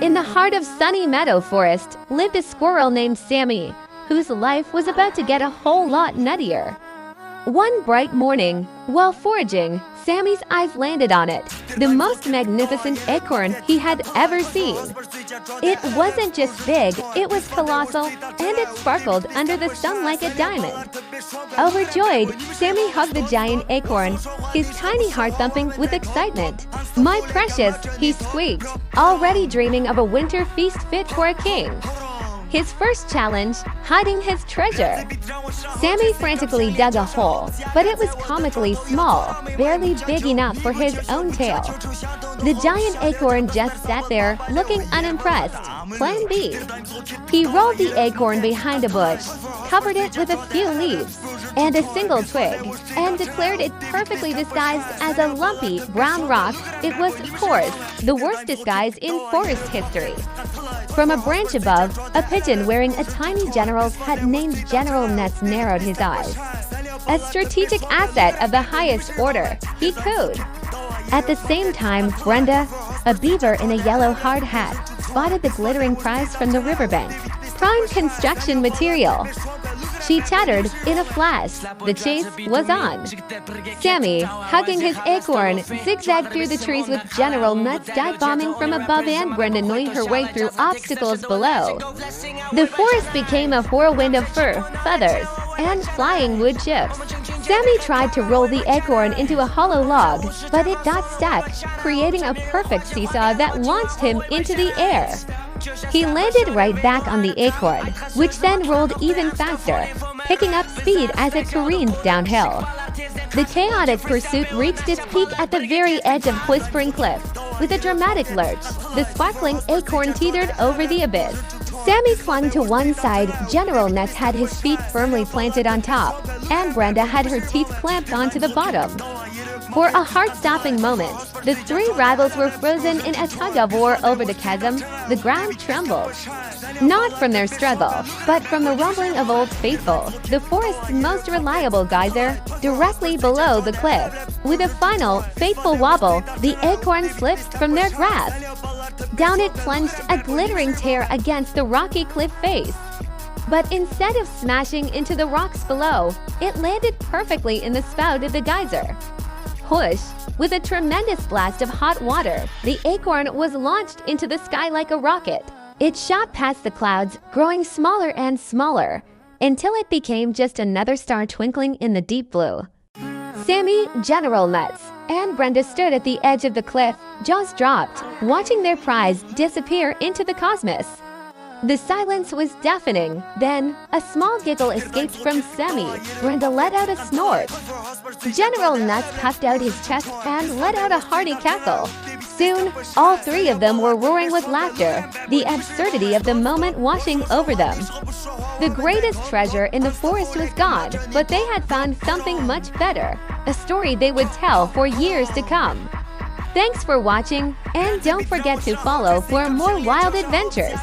In the heart of sunny meadow forest lived a squirrel named Sammy, whose life was about to get a whole lot nuttier. One bright morning, while foraging, Sammy's eyes landed on it, the most magnificent acorn he had ever seen. It wasn't just big, it was colossal, and it sparkled under the sun like a diamond. Overjoyed, Sammy hugged the giant acorn, his tiny heart thumping with excitement. "My precious," he squeaked, already dreaming of a winter feast fit for a king. His first challenge, hiding his treasure. Sammy frantically dug a hole, but it was comically small, barely big enough for his own tail. The giant acorn just sat there, looking unimpressed. Plan B. He rolled the acorn behind a bush, covered it with a few leaves and a single twig, and declared it perfectly disguised as a lumpy brown rock. It was, of course, the worst disguise in forest history. From a branch above, a pigeon wearing a tiny general's hat named General Nuts narrowed his eyes. A strategic asset of the highest order, he cooed. At the same time, Brenda, a beaver in a yellow hard hat, spotted the glittering prize from the riverbank. Prime construction material. She chattered in a flash. The chase was on. Sammy, hugging his acorn, zigzagged through the trees with General Nuts dive-bombing from above and Brenda gnawing her way through obstacles below. The forest became a whirlwind of fur, feathers, and flying wood chips. Sammy tried to roll the acorn into a hollow log, but it got stuck, creating a perfect seesaw that launched him into the air. He landed right back on the acorn, which then rolled even faster, picking up speed as it careened downhill. The chaotic pursuit reached its peak at the very edge of Whispering Cliff. With a dramatic lurch, the sparkling acorn teetered over the abyss. Sammy clung to one side, General Nuts had his feet firmly planted on top, and Brenda had her teeth clamped onto the bottom. For a heart-stopping moment, the three rivals were frozen in a tug-of-war over the chasm. The ground trembled. Not from their struggle, but from the rumbling of Old Faithful, the forest's most reliable geyser, directly below the cliff. With a final, fateful wobble, the acorn slipped from their grasp. Down it plunged, a glittering tear against the rocky cliff face. But instead of smashing into the rocks below, it landed perfectly in the spout of the geyser. Whoosh! With a tremendous blast of hot water, the acorn was launched into the sky like a rocket. It shot past the clouds, growing smaller and smaller, until it became just another star twinkling in the deep blue. Sammy, General Nuts, and Brenda stood at the edge of the cliff, jaws dropped, watching their prize disappear into the cosmos. The silence was deafening. Then, a small giggle escaped from Sammy. Brenda let out a snort. General Nuts puffed out his chest and let out a hearty cackle. Soon, all three of them were roaring with laughter, the absurdity of the moment washing over them. The greatest treasure in the forest was gone, but they had found something much better, a story they would tell for years to come. Thanks for watching, and don't forget to follow for more wild adventures.